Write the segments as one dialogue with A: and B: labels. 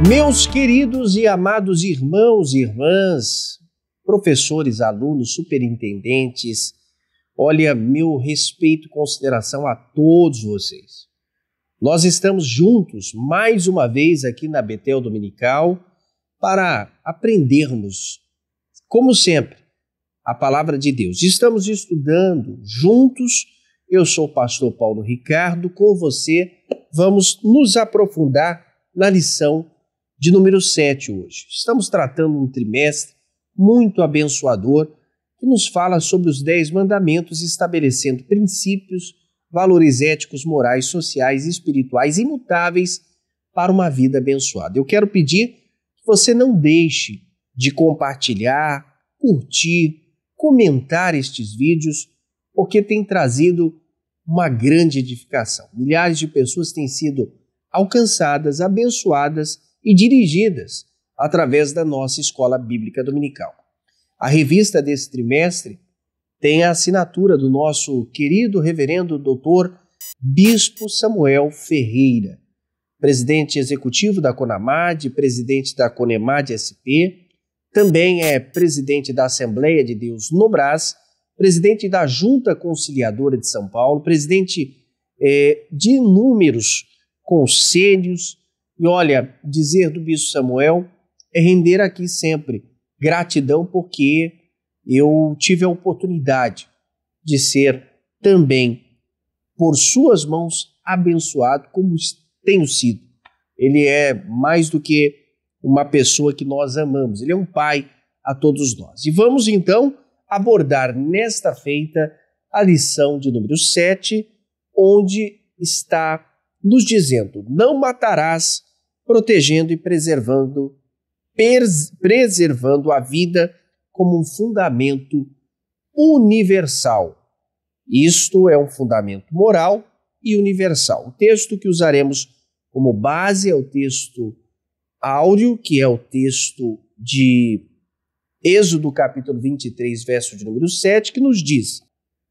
A: Meus queridos e amados irmãos e irmãs, professores, alunos, superintendentes, olha, meu respeito e consideração a todos vocês. Nós estamos juntos mais uma vez aqui na Betel Dominical para aprendermos, como sempre, a palavra de Deus. Estamos estudando juntos. Eu sou o pastor Paulo Ricardo, com você vamos nos aprofundar na lição de número 7 hoje. Estamos tratando um trimestre muito abençoador que nos fala sobre os 10 mandamentos, estabelecendo princípios, valores éticos, morais, sociais e espirituais imutáveis para uma vida abençoada. Eu quero pedir que você não deixe de compartilhar, curtir, comentar estes vídeos, porque tem trazido uma grande edificação. Milhares de pessoas têm sido alcançadas, abençoadas e dirigidas através da nossa Escola Bíblica Dominical. A revista desse trimestre tem a assinatura do nosso querido reverendo doutor Bispo Samuel Ferreira, presidente executivo da CONAMAD, presidente da CONEMAD SP, também é presidente da Assembleia de Deus no Brás, presidente da Junta Conciliadora de São Paulo, presidente de inúmeros conselhos. E olha, dizer do Bispo Samuel é render aqui sempre gratidão, porque eu tive a oportunidade de ser também, por suas mãos, abençoado como tenho sido. Ele é mais do que uma pessoa que nós amamos, ele é um pai a todos nós. E vamos então abordar nesta feita a lição de número 7, onde está nos dizendo: não matarás, protegendo e preservando a vida como um fundamento universal. Isto é um fundamento moral e universal. O texto que usaremos como base é o texto áureo, que é o texto de Êxodo capítulo 23, verso de número 7, que nos diz: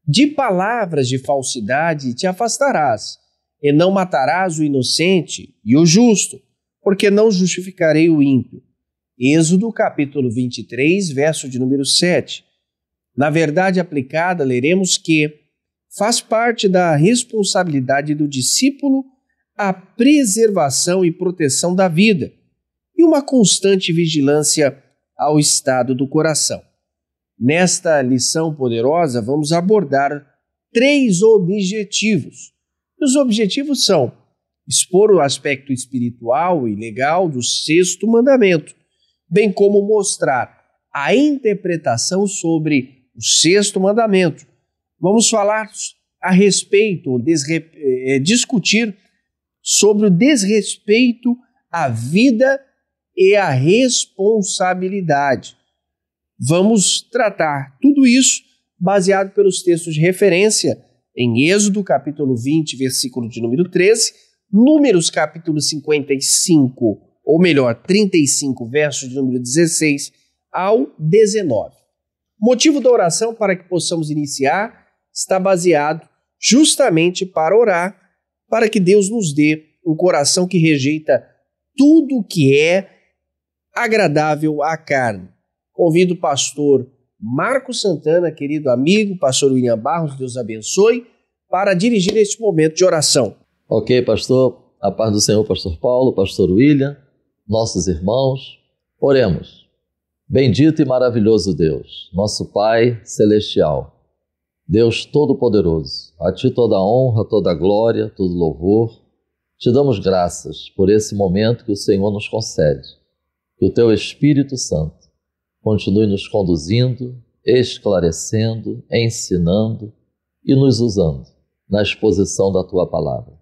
A: de palavras de falsidade te afastarás, e não matarás o inocente e o justo, porque não justificarei o ímpio. Êxodo capítulo 23, verso de número 7. Na verdade aplicada, leremos que faz parte da responsabilidade do discípulo a preservação e proteção da vida e uma constante vigilância ao estado do coração. Nesta lição poderosa, vamos abordar 3 objetivos. Os objetivos são expor o aspecto espiritual e legal do 6º mandamento, bem como mostrar a interpretação sobre o 6º mandamento. Vamos falar a respeito, discutir sobre o desrespeito à vida e à responsabilidade. Vamos tratar tudo isso baseado pelos textos de referência em Êxodo capítulo 20, versículo de número 13, Números capítulo 55, ou melhor, 35, verso de número 16 ao 19. O motivo da oração para que possamos iniciar está baseado justamente para orar, para que Deus nos dê um coração que rejeita tudo que é agradável à carne. Convido o pastor Marcos Santana, querido amigo, pastor William Barros, Deus abençoe, para dirigir este momento de oração.
B: Ok, pastor, a paz do Senhor, pastor Paulo, pastor William, nossos irmãos, oremos. Bendito e maravilhoso Deus, nosso Pai celestial, Deus todo-poderoso, a Ti toda a honra, toda a glória, todo louvor. Te damos graças por esse momento que o Senhor nos concede. Que o Teu Espírito Santo continue nos conduzindo, esclarecendo, ensinando e nos usando na exposição da Tua Palavra.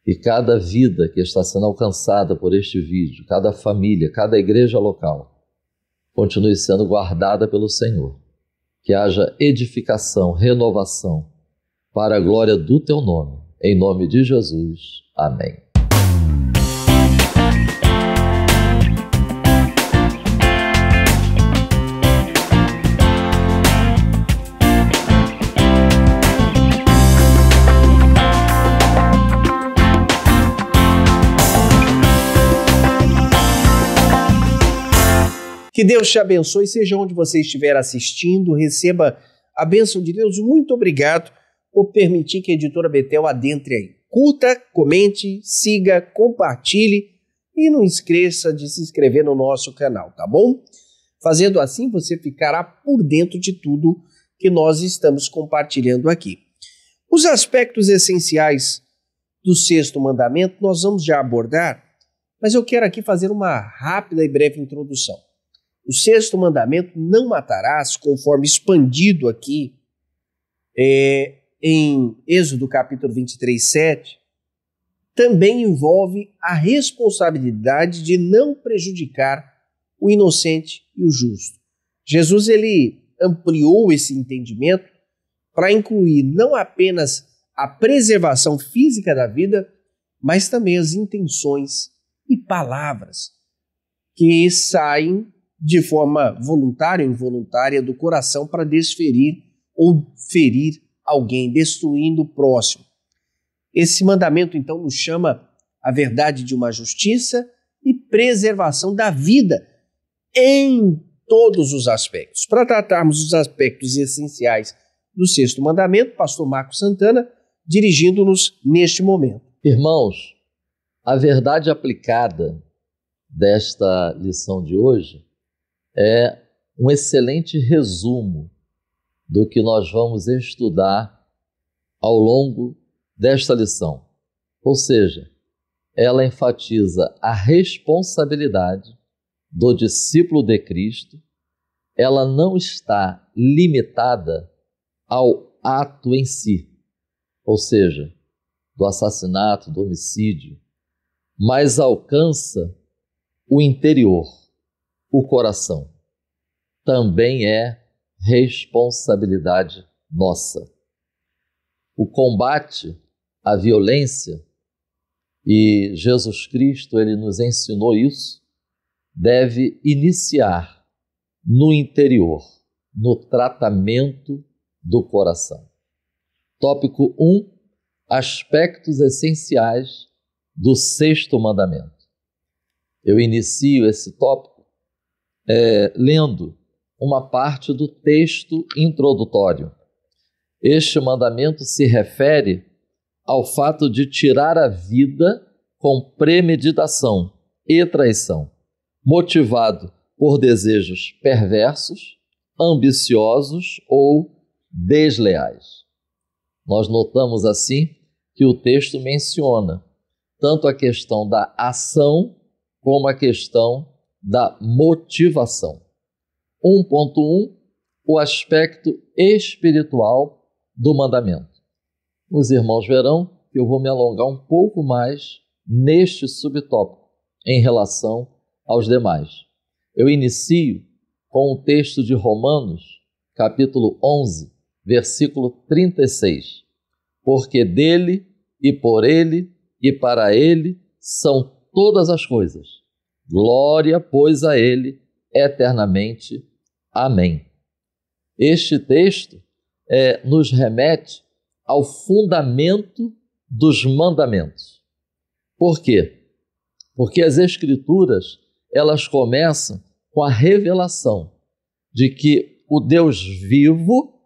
B: Que cada vida que está sendo alcançada por este vídeo, cada família, cada igreja local, continue sendo guardada pelo Senhor. Que haja edificação, renovação, para a glória do Teu nome. Em nome de Jesus. Amém.
A: Que Deus te abençoe, seja onde você estiver assistindo, receba a bênção de Deus. Muito obrigado por permitir que a Editora Betel adentre aí. Curta, comente, siga, compartilhe e não esqueça de se inscrever no nosso canal, tá bom? Fazendo assim, você ficará por dentro de tudo que nós estamos compartilhando aqui. Os aspectos essenciais do sexto mandamento nós vamos já abordar, mas eu quero aqui fazer uma rápida e breve introdução. O sexto mandamento, não matarás, conforme expandido aqui em Êxodo capítulo 23, 7, também envolve a responsabilidade de não prejudicar o inocente e o justo. Jesus ele ampliou esse entendimento para incluir não apenas a preservação física da vida, mas também as intenções e palavras que saem de forma voluntária ou involuntária do coração para desferir ou ferir alguém, destruindo o próximo. Esse mandamento, então, nos chama a verdade de uma justiça e preservação da vida em todos os aspectos. Para tratarmos os aspectos essenciais do sexto mandamento, pastor Marcos Santana, dirigindo-nos neste momento.
B: Irmãos, a verdade aplicada desta lição de hoje é um excelente resumo do que nós vamos estudar ao longo desta lição. Ou seja, ela enfatiza a responsabilidade do discípulo de Cristo, ela não está limitada ao ato em si, ou seja, do assassinato, do homicídio, mas alcança o interior, o coração. Também é responsabilidade nossa. O combate à violência, e Jesus Cristo ele nos ensinou isso, deve iniciar no interior, no tratamento do coração. Tópico 1, aspectos essenciais do sexto mandamento. Eu inicio esse tópico lendo uma parte do texto introdutório. Este mandamento se refere ao fato de tirar a vida com premeditação e traição, motivado por desejos perversos, ambiciosos ou desleais. Nós notamos assim que o texto menciona tanto a questão da ação como a questão da motivação. 1.1, o aspecto espiritual do mandamento. Os irmãos verão que eu vou me alongar um pouco mais neste subtópico em relação aos demais. Eu inicio com o texto de Romanos, capítulo 11, versículo 36. Porque dele e por ele e para ele são todas as coisas. Glória, pois, a ele eternamente. Amém. Este texto nos remete ao fundamento dos mandamentos. Por quê? Porque as Escrituras, elas começam com a revelação de que o Deus vivo,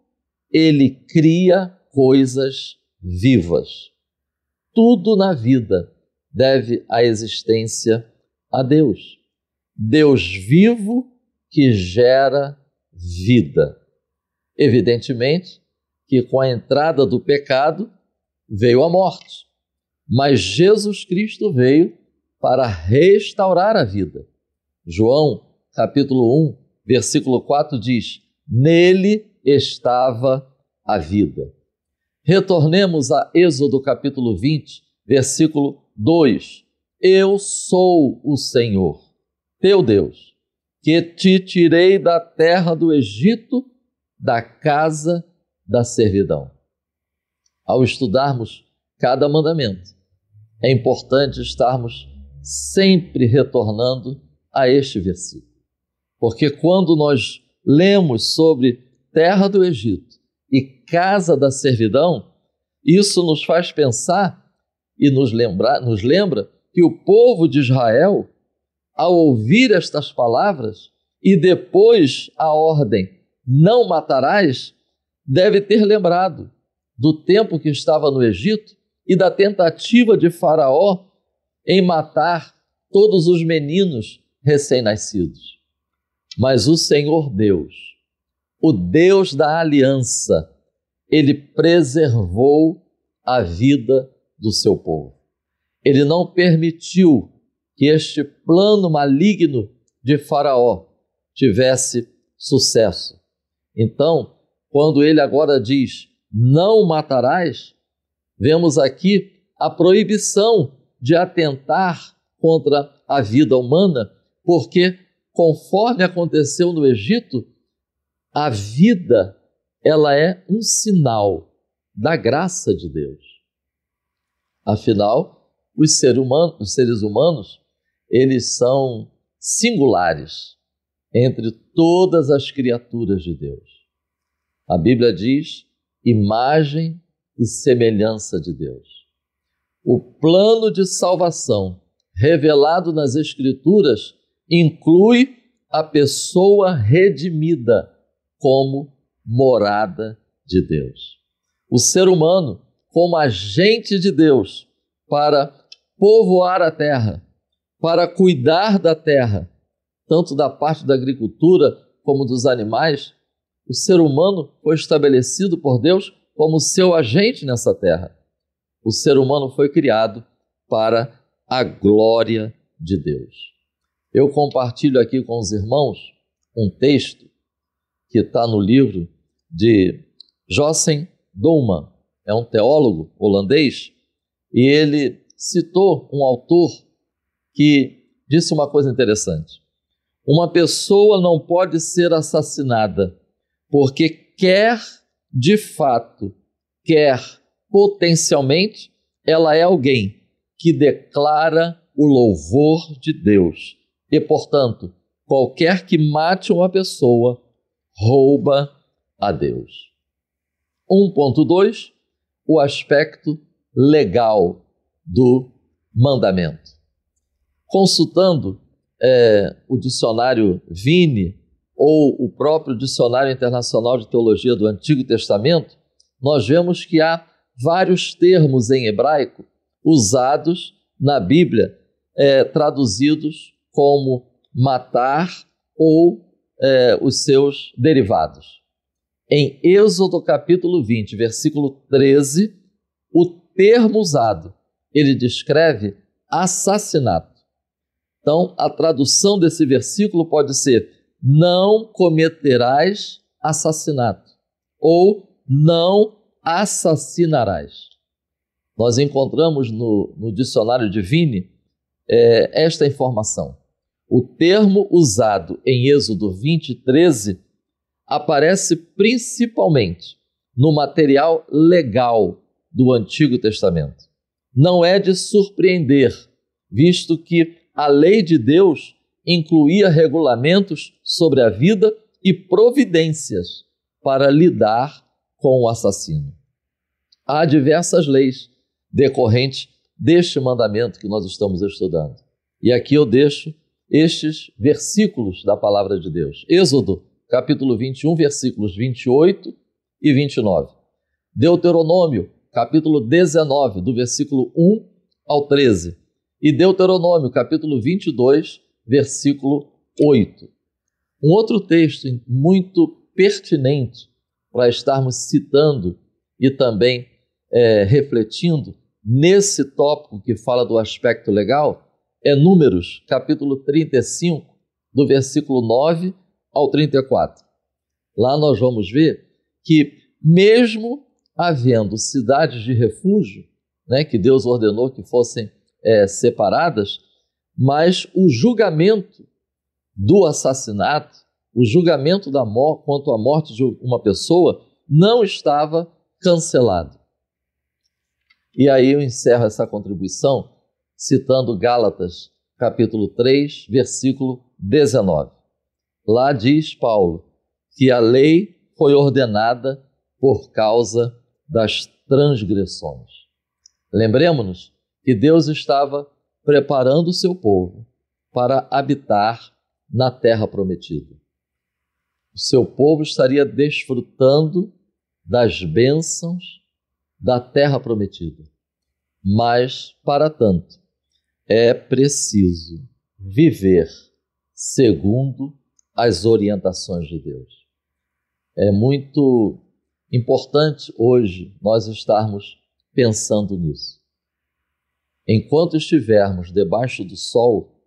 B: ele cria coisas vivas. Tudo na vida deve a existência a Deus. Deus vivo que gera vida. Evidentemente que com a entrada do pecado veio a morte, mas Jesus Cristo veio para restaurar a vida. João, capítulo 1, versículo 4 diz: nele estava a vida. Retornemos a Êxodo, capítulo 20, versículo 2. Eu sou o Senhor, teu Deus, que te tirei da terra do Egito, da casa da servidão. Ao estudarmos cada mandamento, é importante estarmos sempre retornando a este versículo. Porque quando nós lemos sobre terra do Egito e casa da servidão, isso nos faz pensar e nos lembra que o povo de Israel, ao ouvir estas palavras, e depois a ordem não matarás, deve ter lembrado do tempo que estava no Egito e da tentativa de Faraó em matar todos os meninos recém-nascidos. Mas o Senhor Deus, o Deus da aliança, ele preservou a vida do seu povo. Ele não permitiu que este plano maligno de Faraó tivesse sucesso. Então, quando ele agora diz, não matarás, vemos aqui a proibição de atentar contra a vida humana, porque, conforme aconteceu no Egito, a vida, ela é um sinal da graça de Deus. Afinal, os seres humanos, eles são singulares entre todas as criaturas de Deus. A Bíblia diz, imagem e semelhança de Deus. O plano de salvação revelado nas Escrituras inclui a pessoa redimida como morada de Deus. O ser humano, como agente de Deus para povoar a terra, para cuidar da terra, tanto da parte da agricultura como dos animais, o ser humano foi estabelecido por Deus como seu agente nessa terra. O ser humano foi criado para a glória de Deus. Eu compartilho aqui com os irmãos um texto que está no livro de Jossen Doelman, é um teólogo holandês, e ele citou um autor que disse uma coisa interessante. Uma pessoa não pode ser assassinada porque quer de fato, quer potencialmente, ela é alguém que declara o louvor de Deus. E, portanto, qualquer que mate uma pessoa, rouba a Deus. 1.2, o aspecto legal do mandamento. Consultando o dicionário Vini ou o próprio Dicionário Internacional de Teologia do Antigo Testamento, nós vemos que há vários termos em hebraico usados na Bíblia, traduzidos como matar ou os seus derivados. Em Êxodo capítulo 20, versículo 13, o termo usado, ele descreve assassinato. Então, a tradução desse versículo pode ser: não cometerás assassinato, ou não assassinarás. Nós encontramos no dicionário de Vini esta informação. O termo usado em Êxodo 20, 13 aparece principalmente no material legal do Antigo Testamento. Não é de surpreender, visto que a lei de Deus incluía regulamentos sobre a vida e providências para lidar com o assassino. Há diversas leis decorrentes deste mandamento que nós estamos estudando. E aqui eu deixo estes versículos da palavra de Deus. Êxodo, capítulo 21, versículos 28 e 29. Deuteronômio, capítulo 19, do versículo 1 ao 13. E Deuteronômio, capítulo 22, versículo 8. Um outro texto muito pertinente para estarmos citando e também refletindo nesse tópico que fala do aspecto legal é Números, capítulo 35, do versículo 9 ao 34. Lá nós vamos ver que mesmo havendo cidades de refúgio, que Deus ordenou que fossem separadas, mas o julgamento do assassinato, o julgamento da morte, quanto à morte de uma pessoa, não estava cancelado. E aí eu encerro essa contribuição citando Gálatas, capítulo 3, versículo 19. Lá diz Paulo que a lei foi ordenada por causa das transgressões. Lembremos-nos que Deus estava preparando o seu povo para habitar na terra prometida. O seu povo estaria desfrutando das bênçãos da terra prometida. Mas, para tanto, é preciso viver segundo as orientações de Deus. É muito importante hoje nós estarmos pensando nisso. Enquanto estivermos debaixo do sol,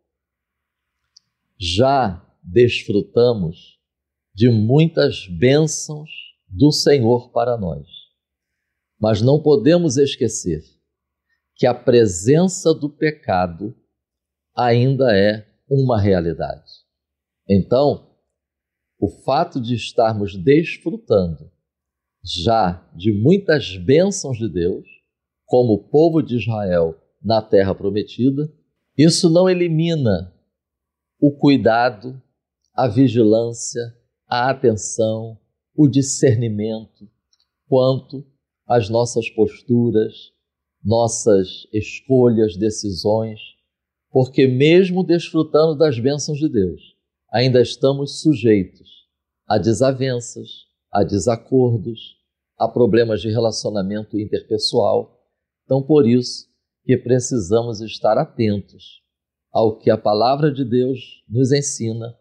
B: já desfrutamos de muitas bênçãos do Senhor para nós. Mas não podemos esquecer que a presença do pecado ainda é uma realidade. Então, o fato de estarmos desfrutando já de muitas bênçãos de Deus, como o povo de Israel na terra prometida, isso não elimina o cuidado, a vigilância, a atenção, o discernimento quanto às nossas posturas, nossas escolhas, decisões, porque mesmo desfrutando das bênçãos de Deus, ainda estamos sujeitos a desavenças, a desacordos, a problemas de relacionamento interpessoal. Então, por isso que precisamos estar atentos ao que a palavra de Deus nos ensina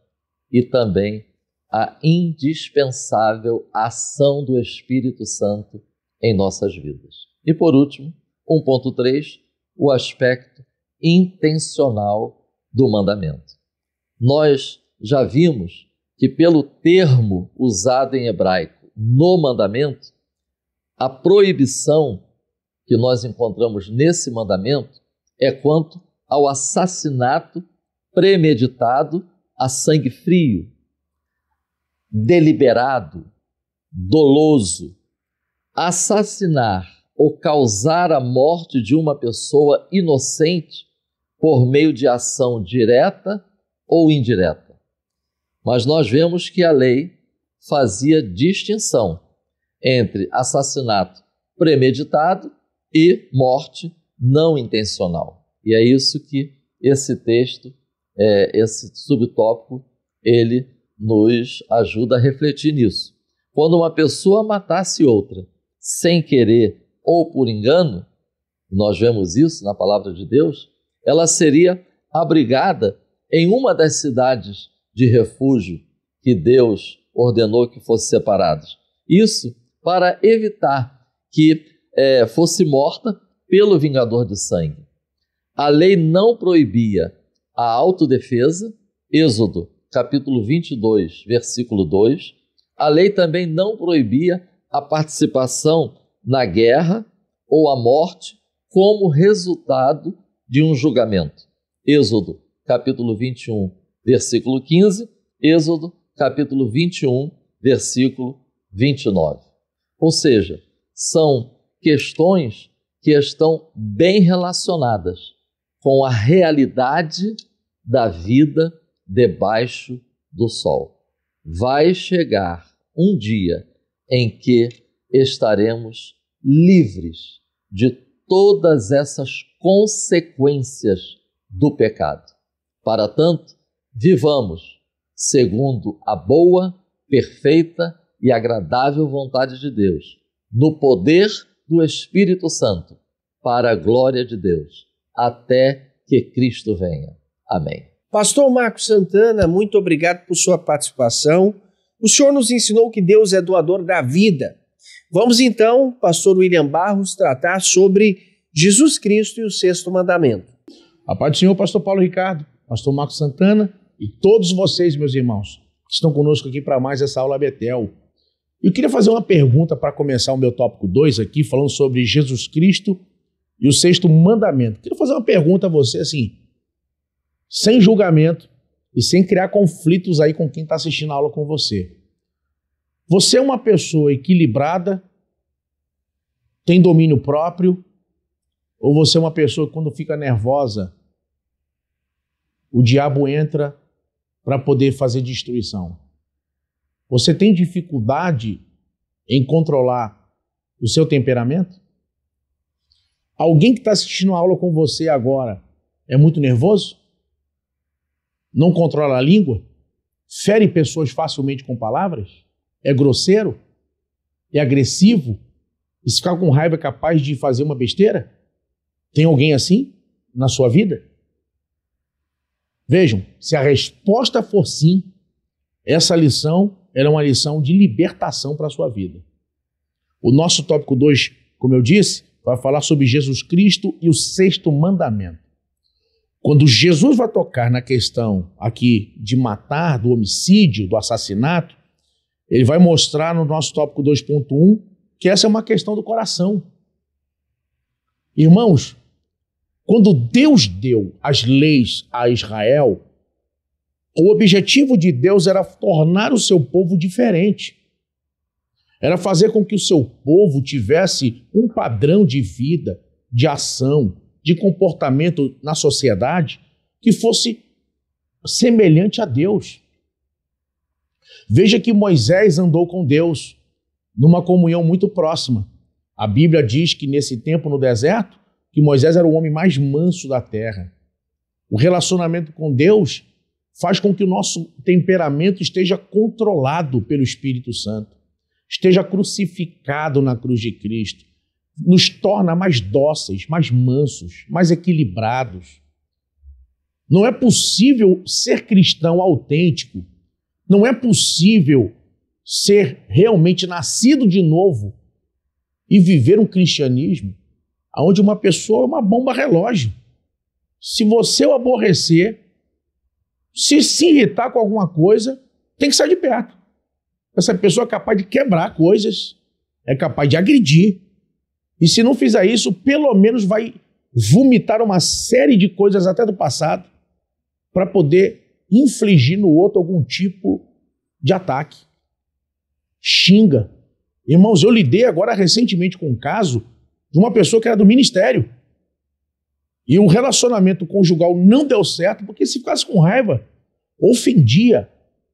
B: e também a indispensável ação do Espírito Santo em nossas vidas. E por último, 1.3, o aspecto intencional do mandamento. Nós já vimos que pelo termo usado em hebraico no mandamento, a proibição que nós encontramos nesse mandamento é quanto ao assassinato premeditado a sangue frio, deliberado, doloso. Assassinar ou causar a morte de uma pessoa inocente por meio de ação direta ou indireta. Mas nós vemos que a lei fazia distinção entre assassinato premeditado e morte não intencional. E é isso que esse texto, esse subtópico, ele nos ajuda a refletir nisso. Quando uma pessoa matasse outra sem querer ou por engano, nós vemos isso na palavra de Deus, ela seria abrigada em uma das cidades de refúgio que Deus ordenou que fossem separadas. Isso para evitar que fosse morta pelo vingador de sangue. A lei não proibia a autodefesa, Êxodo capítulo 22, versículo 2. A lei também não proibia a participação na guerra ou a morte como resultado de um julgamento. Êxodo capítulo 21, versículo 15, Êxodo capítulo 21, versículo 29. Ou seja, são questões que estão bem relacionadas com a realidade da vida debaixo do sol. Vai chegar um dia em que estaremos livres de todas essas consequências do pecado. Para tanto, vivamos segundo a boa, perfeita e agradável vontade de Deus, no poder do Espírito Santo, para a glória de Deus, até que Cristo venha. Amém.
A: Pastor Marcos Santana, muito obrigado por sua participação. O senhor nos ensinou que Deus é doador da vida. Vamos então, pastor William Barros, tratar sobre Jesus Cristo e o sexto mandamento.
C: A paz do Senhor, pastor Paulo Ricardo, pastor Marcos Santana e todos vocês, meus irmãos, que estão conosco aqui para mais essa aula Betel. Eu queria fazer uma pergunta para começar o meu tópico 2 aqui, falando sobre Jesus Cristo e o sexto mandamento. Queria fazer uma pergunta a você, assim, sem julgamento e sem criar conflitos aí com quem está assistindo a aula com você. Você é uma pessoa equilibrada, tem domínio próprio, ou você é uma pessoa que quando fica nervosa, o diabo entra para poder fazer destruição? Você tem dificuldade em controlar o seu temperamento? Alguém que está assistindo a aula com você agora é muito nervoso? Não controla a língua? fere pessoas facilmente com palavras? É grosseiro? É agressivo? E se ficar com raiva é capaz de fazer uma besteira? Tem alguém assim na sua vida? Vejam, se a resposta for sim, essa lição é uma lição de libertação para a sua vida. O nosso tópico 2, como eu disse, vai falar sobre Jesus Cristo e o 6º mandamento. Quando Jesus vai tocar na questão aqui de matar, do homicídio, do assassinato, ele vai mostrar no nosso tópico 2.1 que essa é uma questão do coração. Irmãos, quando Deus deu as leis a Israel, o objetivo de Deus era tornar o seu povo diferente. Era fazer com que o seu povo tivesse um padrão de vida, de ação, de comportamento na sociedade que fosse semelhante a Deus. Veja que Moisés andou com Deus numa comunhão muito próxima. A Bíblia diz que nesse tempo no deserto, que Moisés era o homem mais manso da terra. O relacionamento com Deus faz com que o nosso temperamento esteja controlado pelo Espírito Santo, esteja crucificado na cruz de Cristo, nos torna mais dóceis, mais mansos, mais equilibrados. Não é possível ser cristão autêntico, não é possível ser realmente nascido de novo e viver um cristianismo onde uma pessoa é uma bomba relógio. Se você o aborrecer, se irritar com alguma coisa, tem que sair de perto. Essa pessoa é capaz de quebrar coisas, é capaz de agredir. E se não fizer isso, pelo menos vai vomitar uma série de coisas até do passado para poder infligir no outro algum tipo de ataque. Xinga. Irmãos, eu lidei agora recentemente com um caso de uma pessoa que era do ministério. E o relacionamento conjugal não deu certo porque se ficasse com raiva, ofendia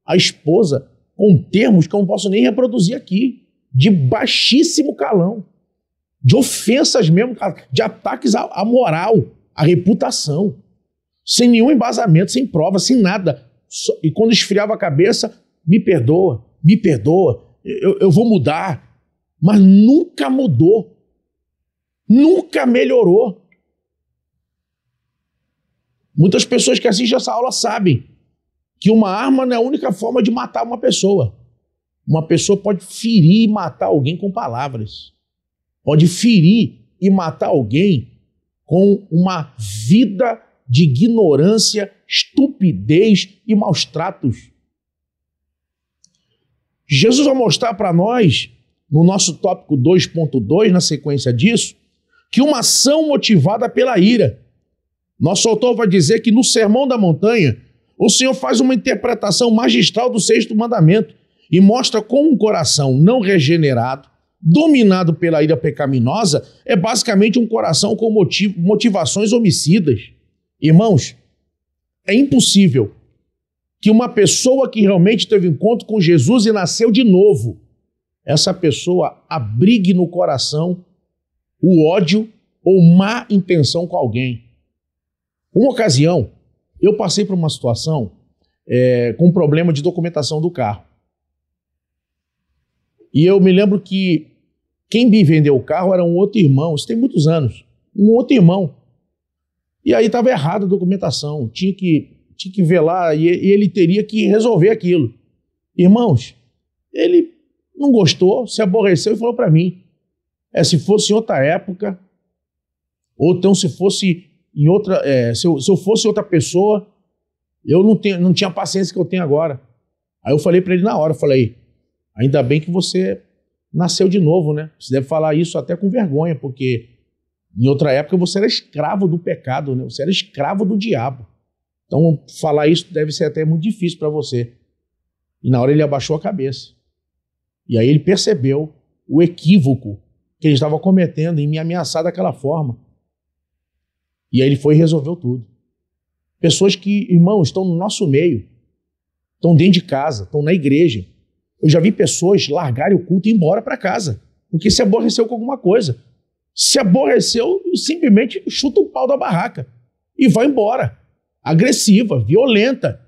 C: a esposa com termos que eu não posso nem reproduzir aqui, de baixíssimo calão, de ofensas mesmo, de ataques à moral, à reputação, sem nenhum embasamento, sem prova, sem nada. E quando esfriava a cabeça, me perdoa, eu vou mudar. Mas nunca mudou, nunca melhorou. Muitas pessoas que assistem essa aula sabem que uma arma não é a única forma de matar uma pessoa. Uma pessoa pode ferir e matar alguém com palavras. Pode ferir e matar alguém com uma vida de ignorância, estupidez e maus tratos. Jesus vai mostrar para nós, no nosso tópico 2.2, na sequência disso, que uma ação motivada pela ira. Nosso autor vai dizer que no Sermão da Montanha, o Senhor faz uma interpretação magistral do 6º mandamento e mostra como um coração não regenerado, dominado pela ira pecaminosa, é basicamente um coração com motivações homicidas. Irmãos, é impossível que uma pessoa que realmente teve encontro com Jesus e nasceu de novo, essa pessoa abrigue no coração o ódio ou má intenção com alguém. Uma ocasião, eu passei por uma situação com um problema de documentação do carro. E eu me lembro que quem me vendeu o carro era um outro irmão, isso tem muitos anos, um outro irmão. E aí estava errada a documentação, tinha que ver lá e ele teria que resolver aquilo. Irmãos, ele não gostou, se aborreceu e falou para mim, se fosse em outra época, ou então se fosse em outra, se eu fosse outra pessoa, eu não tinha a paciência que eu tenho agora. Aí eu falei para ele na hora, falei, ainda bem que você nasceu de novo, né? Você deve falar isso até com vergonha, porque em outra época você era escravo do pecado, né? Você era escravo do diabo. Então falar isso deve ser até muito difícil para você. E na hora ele abaixou a cabeça. E aí ele percebeu o equívoco que ele estava cometendo em me ameaçar daquela forma. E aí ele foi e resolveu tudo. Pessoas que, irmãos, estão no nosso meio, estão dentro de casa, estão na igreja. Eu já vi pessoas largarem o culto e ir embora para casa, porque se aborreceu com alguma coisa. Se aborreceu, simplesmente chuta o pau da barraca e vai embora. Agressiva, violenta.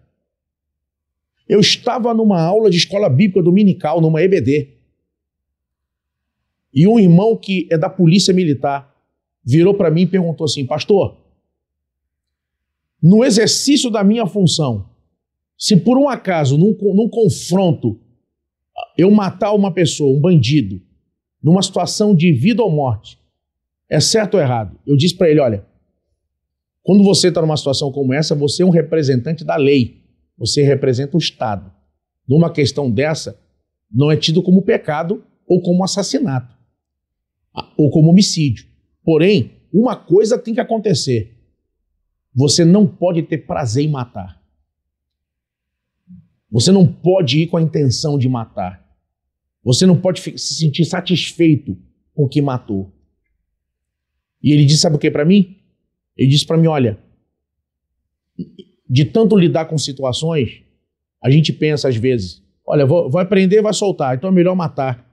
C: Eu estava numa aula de escola bíblica dominical, numa EBD. E um irmão que é da polícia militar virou para mim e perguntou assim: pastor, no exercício da minha função, se por um acaso, num confronto, eu matar uma pessoa, um bandido, numa situação de vida ou morte, é certo ou errado? Eu disse para ele: olha, quando você está numa situação como essa, você é um representante da lei. Você representa o Estado. Numa questão dessa, não é tido como pecado ou como assassinato, ou como homicídio. Porém, uma coisa tem que acontecer. Você não pode ter prazer em matar. Você não pode ir com a intenção de matar. Você não pode se sentir satisfeito com o que matou. E ele disse, sabe o que para mim? Ele disse para mim, olha, de tanto lidar com situações, a gente pensa às vezes, olha, vai prender, vai soltar, então é melhor matar.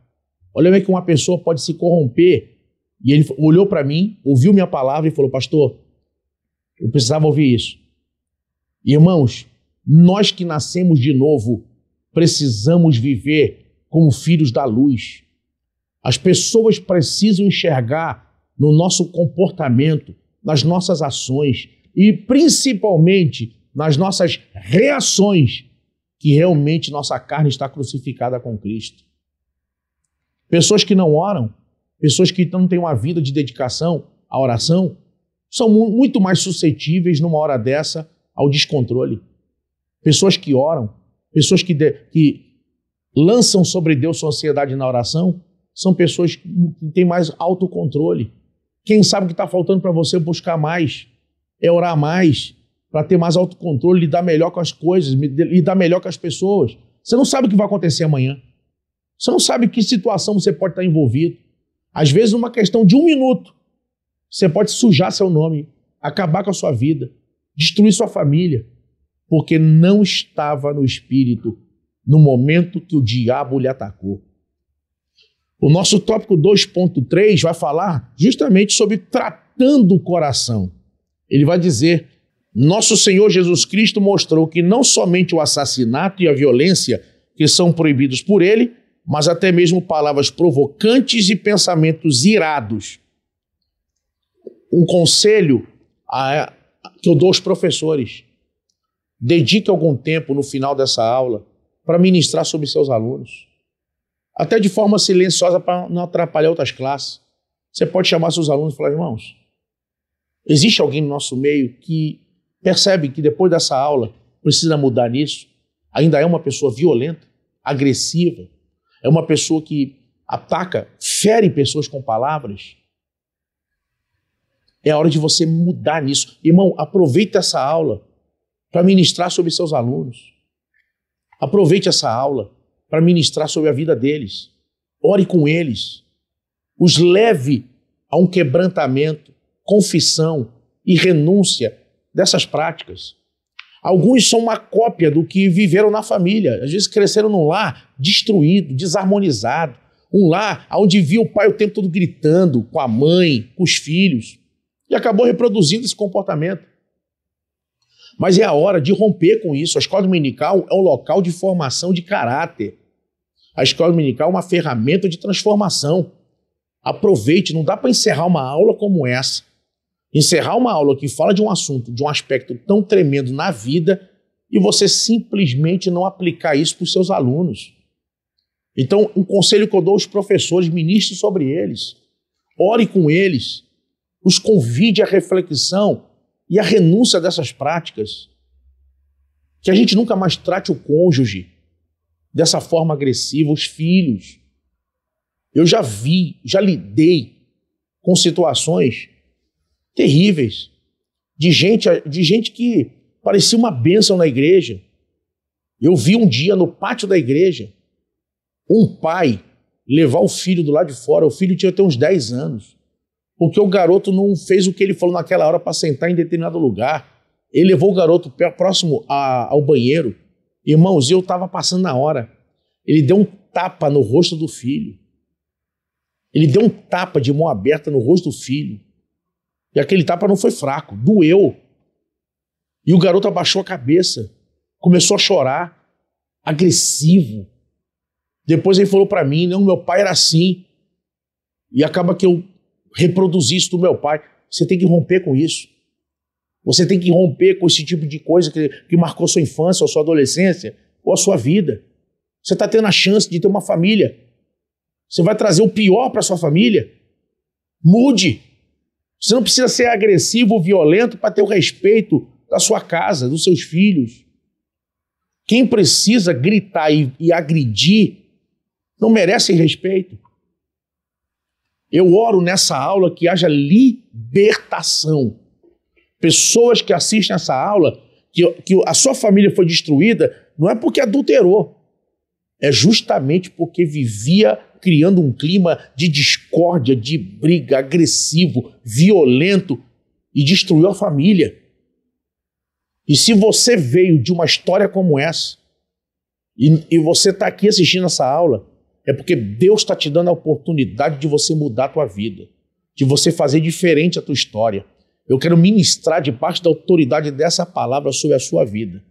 C: Olha como é que uma pessoa pode se corromper. E ele olhou para mim, ouviu minha palavra e falou, pastor, eu precisava ouvir isso. Irmãos, nós que nascemos de novo, precisamos viver como filhos da luz. As pessoas precisam enxergar no nosso comportamento, nas nossas ações e principalmente nas nossas reações que realmente nossa carne está crucificada com Cristo. Pessoas que não oram, pessoas que não têm uma vida de dedicação à oração, são muito mais suscetíveis numa hora dessa ao descontrole. Pessoas que oram, pessoas que lançam sobre Deus sua ansiedade na oração, são pessoas que têm mais autocontrole. Quem sabe o que está faltando para você buscar mais, é orar mais, para ter mais autocontrole, lidar melhor com as coisas, lidar melhor com as pessoas. Você não sabe o que vai acontecer amanhã. Você não sabe em que situação você pode estar envolvido. Às vezes, numa questão de 1 minuto, você pode sujar seu nome, acabar com a sua vida, destruir sua família, porque não estava no espírito no momento que o diabo lhe atacou. O nosso tópico 2.3 vai falar justamente sobre tratando o coração. Ele vai dizer, nosso Senhor Jesus Cristo mostrou que não somente o assassinato e a violência que são proibidos por ele, mas até mesmo palavras provocantes e pensamentos irados. Um conselho que eu dou aos professores. Dedique algum tempo no final dessa aula para ministrar sobre seus alunos. Até de forma silenciosa para não atrapalhar outras classes. Você pode chamar seus alunos e falar, irmãos, existe alguém no nosso meio que percebe que depois dessa aula precisa mudar nisso? Ainda é uma pessoa violenta, agressiva, é uma pessoa que ataca, fere pessoas com palavras. É a hora de você mudar nisso. Irmão, aproveite essa aula para ministrar sobre seus alunos. Aproveite essa aula para ministrar sobre a vida deles. Ore com eles. Os leve a um quebrantamento, confissão e renúncia dessas práticas. Alguns são uma cópia do que viveram na família. Às vezes cresceram num lar destruído, desarmonizado. Um lar onde via o pai o tempo todo gritando com a mãe, com os filhos. E acabou reproduzindo esse comportamento. Mas é a hora de romper com isso. A escola dominical é um local de formação de caráter. A escola dominical é uma ferramenta de transformação. Aproveite, não dá para encerrar uma aula como essa. Encerrar uma aula que fala de um assunto, de um aspecto tão tremendo na vida e você simplesmente não aplicar isso para os seus alunos. Então, um conselho que eu dou aos professores, ministre sobre eles. Ore com eles. Os convide à reflexão e à renúncia dessas práticas. Que a gente nunca mais trate o cônjuge dessa forma agressiva, os filhos. Eu já lidei com situações terríveis de gente que parecia uma bênção na igreja. Eu vi um dia no pátio da igreja um pai levar o filho do lado de fora, o filho tinha até uns 10 anos, porque o garoto não fez o que ele falou naquela hora para sentar em determinado lugar. Ele levou o garoto próximo ao banheiro. Irmãos, eu estava passando na hora. Ele deu um tapa no rosto do filho. Ele deu um tapa de mão aberta no rosto do filho. E aquele tapa não foi fraco, doeu. E o garoto abaixou a cabeça, começou a chorar. agressivo. Depois ele falou para mim, não, meu pai era assim. E acaba que eu reproduzi isso do meu pai. Você tem que romper com isso. Você tem que romper com esse tipo de coisa que marcou sua infância, ou sua adolescência, ou a sua vida. Você está tendo a chance de ter uma família. Você vai trazer o pior para sua família. Mude. Você não precisa ser agressivo ou violento para ter o respeito da sua casa, dos seus filhos. Quem precisa gritar e agredir não merece respeito. Eu oro nessa aula que haja libertação. Pessoas que assistem essa aula, que a sua família foi destruída, não é porque adulterou. É justamente porque vivia criando um clima de discórdia, de briga, agressivo, violento e destruiu a família. E se você veio de uma história como essa e você está aqui assistindo essa aula, é porque Deus está te dando a oportunidade de você mudar a tua vida, de você fazer diferente a tua história. Eu quero ministrar debaixo da autoridade dessa palavra sobre a sua vida.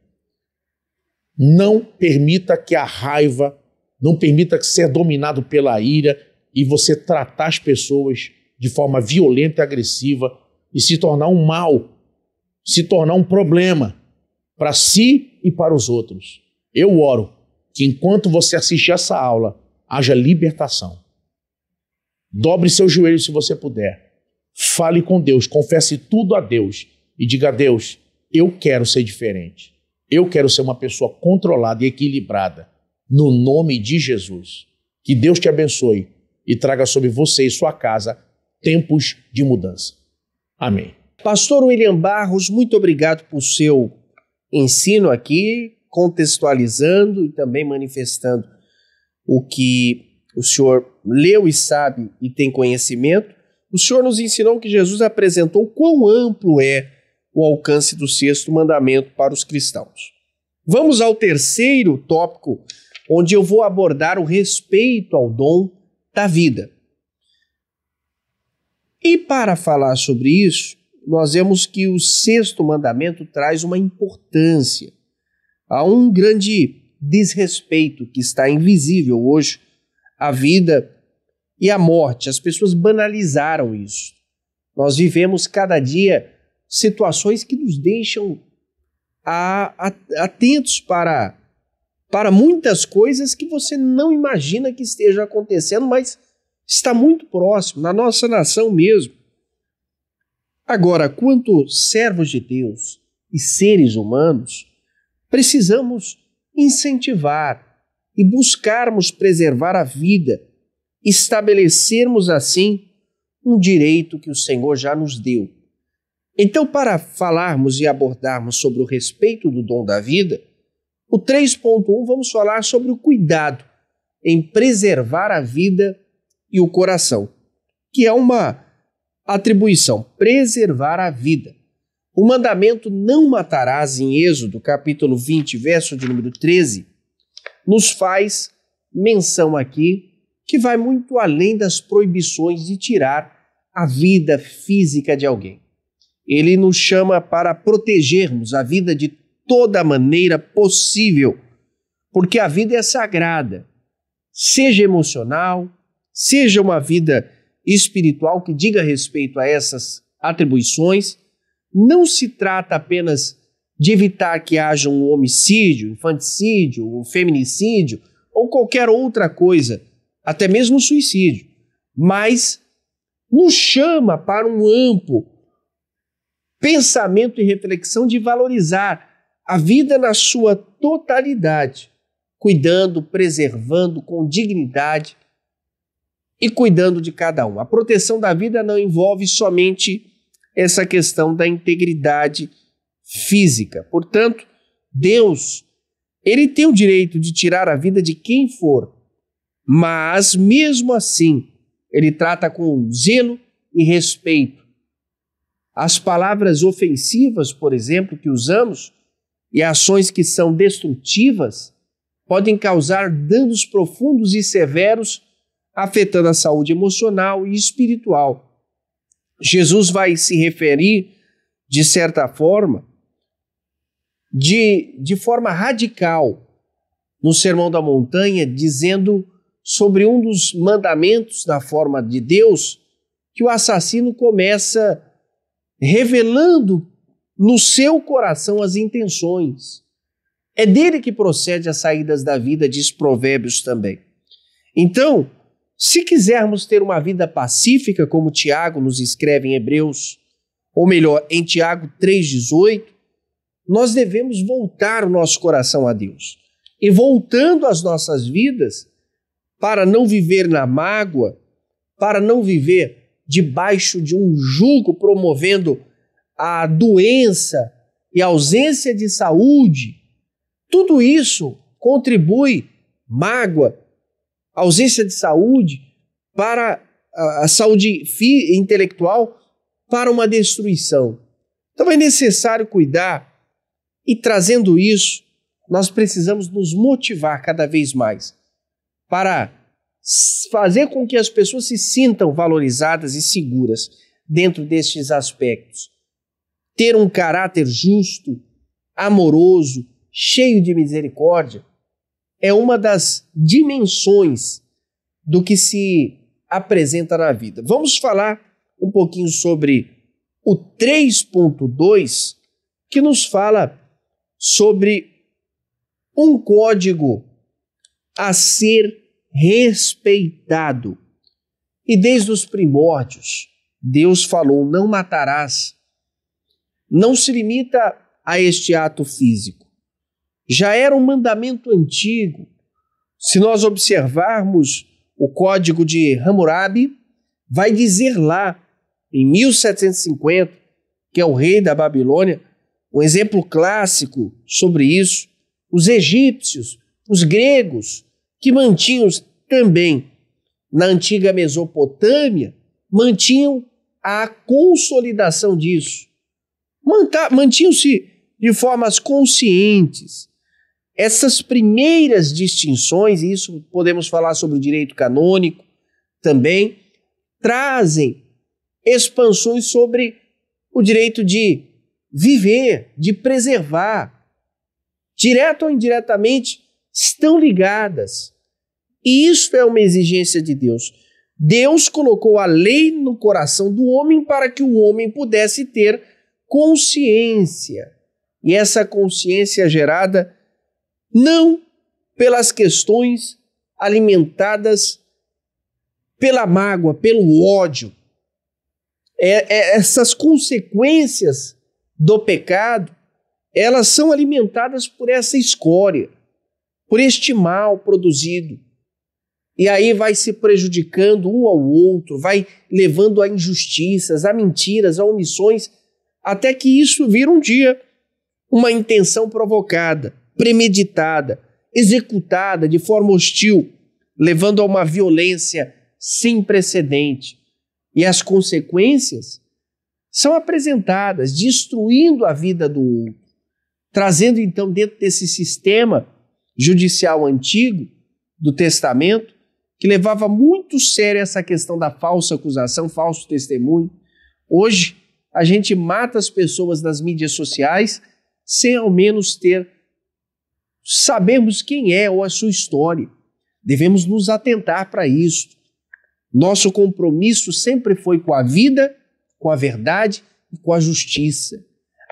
C: Não permita que a raiva, não permita que ser dominado pela ira e você tratar as pessoas de forma violenta e agressiva e se tornar um mal, se tornar um problema para si e para os outros. Eu oro que enquanto você assiste essa aula, haja libertação. Dobre seus joelhos se você puder. Fale com Deus, confesse tudo a Deus e diga a Deus, eu quero ser diferente. Eu quero ser uma pessoa controlada e equilibrada. No nome de Jesus. Que Deus te abençoe e traga sobre você e sua casa tempos de mudança. Amém.
A: Pastor William Barros, muito obrigado por seu ensino aqui, contextualizando e também manifestando o que o senhor leu e sabe e tem conhecimento. O senhor nos ensinou que Jesus apresentou quão amplo é o alcance do sexto mandamento para os cristãos. Vamos ao terceiro tópico, onde eu vou abordar o respeito ao dom da vida. E para falar sobre isso, nós vemos que o sexto mandamento traz uma importância. Há um grande desrespeito que está invisível hoje à vida e à morte. As pessoas banalizaram isso. Nós vivemos cada dia situações que nos deixam atentos para muitas coisas que você não imagina que esteja acontecendo, mas está muito próximo, na nossa nação mesmo. Agora, quanto servos de Deus e seres humanos, precisamos incentivar e buscarmos preservar a vida, estabelecermos assim um direito que o Senhor já nos deu. Então, para falarmos e abordarmos sobre o respeito do dom da vida, o 3.1 vamos falar sobre o cuidado em preservar a vida e o coração, que é uma atribuição, preservar a vida. O mandamento não matarás em Êxodo, capítulo 20, verso de número 13, nos faz menção aqui que vai muito além das proibições de tirar a vida física de alguém. Ele nos chama para protegermos a vida de toda maneira possível, porque a vida é sagrada, seja emocional, seja uma vida espiritual que diga respeito a essas atribuições. Não se trata apenas de evitar que haja um homicídio, infanticídio, um feminicídio ou qualquer outra coisa, até mesmo suicídio, mas nos chama para um amplo pensamento e reflexão de valorizar a vida na sua totalidade, cuidando, preservando com dignidade e cuidando de cada um. A proteção da vida não envolve somente essa questão da integridade física. Portanto, Deus, ele tem o direito de tirar a vida de quem for, mas mesmo assim, ele trata com zelo e respeito. As palavras ofensivas, por exemplo, que usamos, e ações que são destrutivas, podem causar danos profundos e severos, afetando a saúde emocional e espiritual. Jesus vai se referir, de certa forma, de forma radical, no Sermão da Montanha, dizendo sobre um dos mandamentos da forma de Deus, que o assassino começa revelando no seu coração as intenções. É dele que procede as saídas da vida, diz Provérbios também. Então, se quisermos ter uma vida pacífica, como Tiago nos escreve em Hebreus, ou melhor, em Tiago 3,18, nós devemos voltar o nosso coração a Deus. E voltando às nossas vidas, para não viver na mágoa, para não viver debaixo de um jugo promovendo a doença e a ausência de saúde, tudo isso contribui, mágoa, ausência de saúde, para a saúde intelectual, para uma destruição. Então é necessário cuidar e, trazendo isso, nós precisamos nos motivar cada vez mais para fazer com que as pessoas se sintam valorizadas e seguras dentro destes aspectos. Ter um caráter justo, amoroso, cheio de misericórdia, é uma das dimensões do que se apresenta na vida. Vamos falar um pouquinho sobre o 3.2, que nos fala sobre um código a ser respeitado. E desde os primórdios, Deus falou: não matarás. Não se limita a este ato físico. Já era um mandamento antigo. Se nós observarmos o Código de Hammurabi, vai dizer lá, em 1750, que é o rei da Babilônia, um exemplo clássico sobre isso, os egípcios, os gregos, que mantinham também na antiga Mesopotâmia, mantinham a consolidação disso. Mantinham-se de formas conscientes. Essas primeiras distinções, e isso podemos falar sobre o direito canônico também, trazem expansões sobre o direito de viver, de preservar. Direto ou indiretamente, estão ligadas. E isso é uma exigência de Deus. Deus colocou a lei no coração do homem para que o homem pudesse ter consciência. E essa consciência é gerada não pelas questões alimentadas pela mágoa, pelo ódio. Essas consequências do pecado, elas são alimentadas por essa escória, por este mal produzido. E aí vai se prejudicando um ao outro, vai levando a injustiças, a mentiras, a omissões, até que isso vira um dia uma intenção provocada, premeditada, executada de forma hostil, levando a uma violência sem precedente. E as consequências são apresentadas, destruindo a vida do outro, trazendo então dentro desse sistema judicial antigo do Testamento, que levava muito sério essa questão da falsa acusação, falso testemunho. Hoje, a gente mata as pessoas nas mídias sociais sem ao menos sabermos quem é ou a sua história. Devemos nos atentar para isso. Nosso compromisso sempre foi com a vida, com a verdade e com a justiça.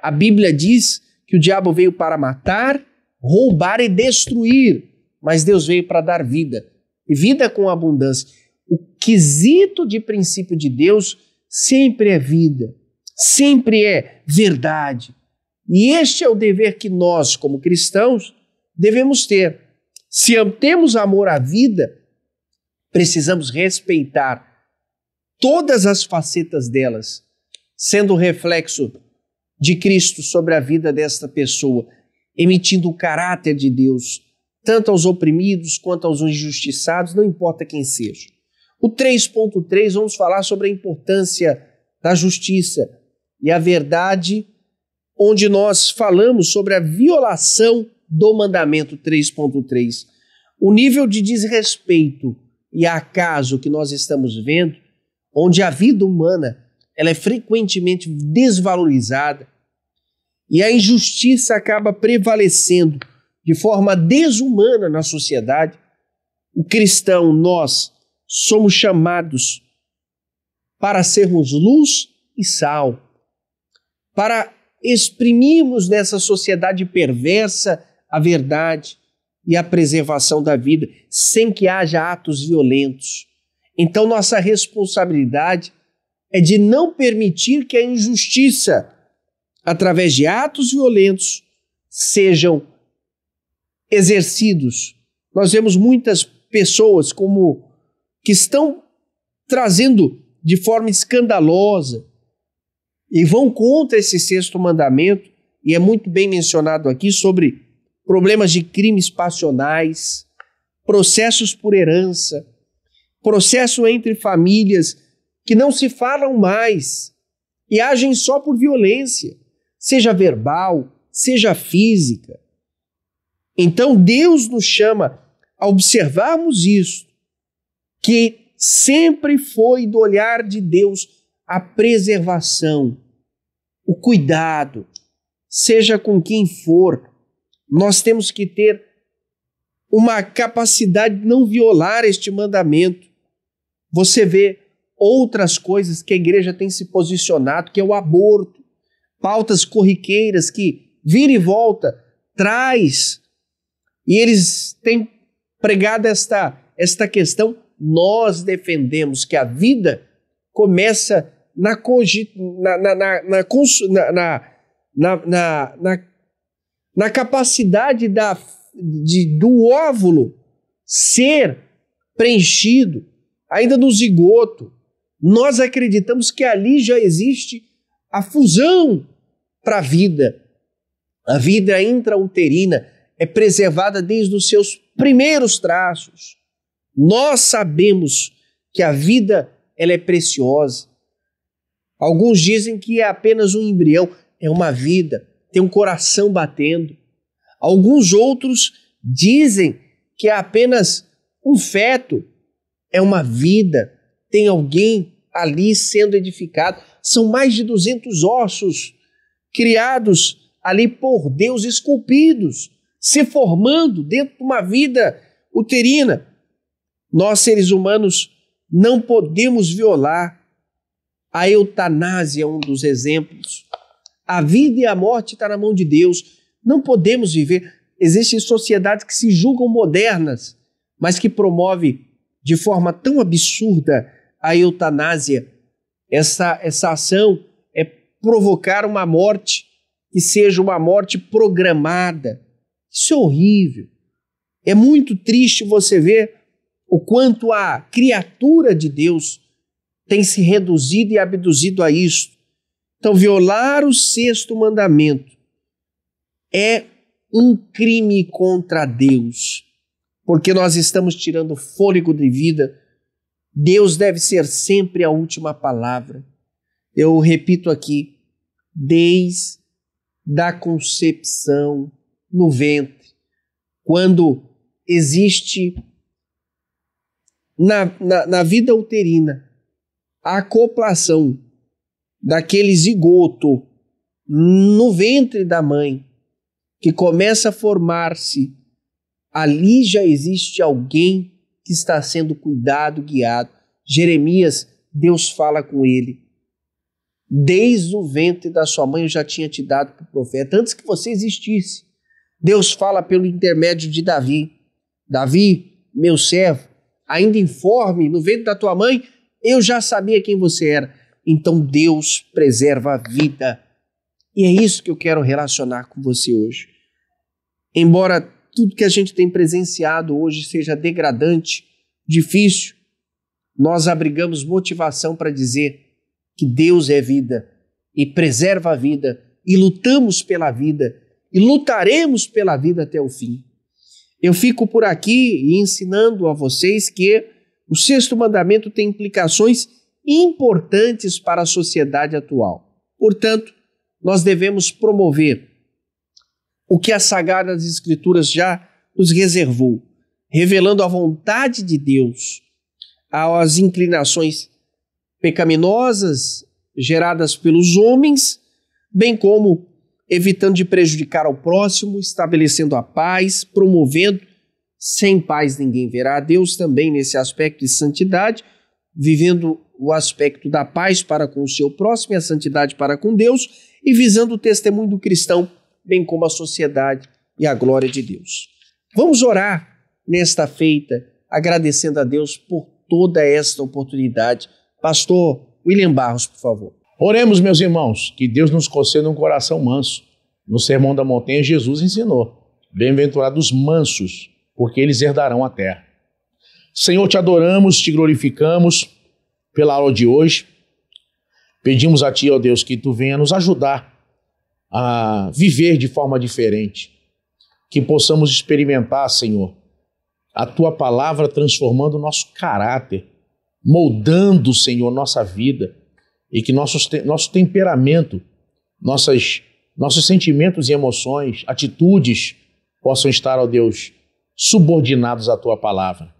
A: A Bíblia diz que o diabo veio para matar, roubar e destruir, mas Deus veio para dar vida, e vida com abundância. O quesito de princípio de Deus sempre é vida, sempre é verdade. E este é o dever que nós, como cristãos, devemos ter. Se temos amor à vida, precisamos respeitar todas as facetas delas, sendo reflexo de Cristo sobre a vida desta pessoa, emitindo o caráter de Deus, tanto aos oprimidos quanto aos injustiçados, não importa quem seja. O 3.3, vamos falar sobre a importância da justiça e a verdade, onde nós falamos sobre a violação do mandamento 3.3. O nível de desrespeito e acaso que nós estamos vendo, onde a vida humana ela é frequentemente desvalorizada e a injustiça acaba prevalecendo de forma desumana na sociedade, o cristão, nós somos chamados para sermos luz e sal, para exprimirmos nessa sociedade perversa a verdade e a preservação da vida, sem que haja atos violentos. Então, nossa responsabilidade é de não permitir que a injustiça, através de atos violentos, sejam exercidos. Nós vemos muitas pessoas que estão trazendo de forma escandalosa e vão contra esse sexto mandamento, e é muito bem mencionado aqui sobre problemas de crimes passionais, processos por herança, processo entre famílias que não se falam mais e agem só por violência, seja verbal, seja física. Então Deus nos chama a observarmos isso, que sempre foi do olhar de Deus a preservação, o cuidado, seja com quem for. Nós temos que ter uma capacidade de não violar este mandamento. Você vê outras coisas que a igreja tem se posicionado, que é o aborto, pautas corriqueiras que vira e volta traz, e eles têm pregado esta questão. Nós defendemos que a vida começa na capacidade do óvulo ser preenchido, ainda no zigoto. Nós acreditamos que ali já existe a fusão para a vida. A vida intrauterina é preservada desde os seus primeiros traços. Nós sabemos que a vida ela é preciosa. Alguns dizem que é apenas um embrião, é uma vida, tem um coração batendo. Alguns outros dizem que é apenas um feto, é uma vida, tem alguém ali sendo edificado. São mais de 200 ossos criados ali por Deus, esculpidos, se formando dentro de uma vida uterina. Nós, seres humanos, não podemos violar. A eutanásia é um dos exemplos. A vida e a morte estão na mão de Deus. Não podemos viver. Existem sociedades que se julgam modernas, mas que promovem de forma tão absurda a eutanásia. Essa ação é provocar uma morte que seja uma morte programada. Isso é horrível. É muito triste você ver o quanto a criatura de Deus tem se reduzido e abduzido a isso. Então, violar o sexto mandamento é um crime contra Deus, porque nós estamos tirando fôlego de vida. Deus deve ser sempre a última palavra. Eu repito aqui, desde a concepção no ventre, quando existe na vida uterina a acoplação daquele zigoto no ventre da mãe, que começa a formar-se, ali já existe alguém que está sendo cuidado, guiado. Jeremias, Deus fala com ele. Desde o ventre da sua mãe eu já tinha te dado para o profeta, antes que você existisse. Deus fala pelo intermédio de Davi. Davi, meu servo, ainda informe, no ventre da tua mãe, eu já sabia quem você era. Então Deus preserva a vida. E é isso que eu quero relacionar com você hoje. Embora tudo que a gente tem presenciado hoje seja degradante, difícil, nós abrigamos motivação para dizer que Deus é vida e preserva a vida, e lutamos pela vida e lutaremos pela vida até o fim. Eu fico por aqui ensinando a vocês que o sexto mandamento tem implicações importantes para a sociedade atual. Portanto, nós devemos promover o que as Sagradas Escrituras já nos reservou, revelando a vontade de Deus às inclinações pecaminosas geradas pelos homens, bem como evitando de prejudicar ao próximo, estabelecendo a paz, promovendo. Sem paz ninguém verá a Deus também nesse aspecto de santidade, vivendo o aspecto da paz para com o seu próximo e a santidade para com Deus e visando o testemunho do cristão, bem como a sociedade e a glória de Deus. Vamos orar nesta feita, agradecendo a Deus por toda esta oportunidade. Pastor William Barros, por favor.
C: Oremos, meus irmãos, que Deus nos conceda um coração manso. No Sermão da Montanha, Jesus ensinou: bem-aventurados mansos, porque eles herdarão a terra. Senhor, te adoramos, te glorificamos pela aula de hoje. Pedimos a Ti, ó Deus, que Tu venha nos ajudar a viver de forma diferente. Que possamos experimentar, Senhor, a Tua palavra transformando o nosso caráter, moldando, Senhor, nossa vida, e que nosso temperamento, nossos sentimentos e emoções, atitudes possam estar, ó Deus, subordinados à Tua palavra.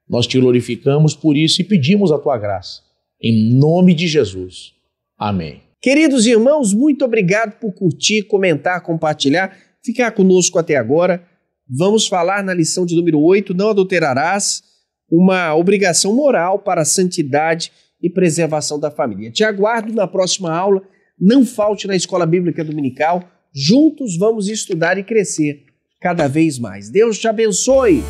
C: Nós Te glorificamos por isso e pedimos a Tua graça. Em nome de Jesus. Amém.
A: Queridos irmãos, muito obrigado por curtir, comentar, compartilhar, ficar conosco até agora. Vamos falar na lição de número 8, não adulterarás, uma obrigação moral para a santidade e preservação da família. Te aguardo na próxima aula, não falte na Escola Bíblica Dominical, juntos vamos estudar e crescer cada vez mais. Deus te abençoe!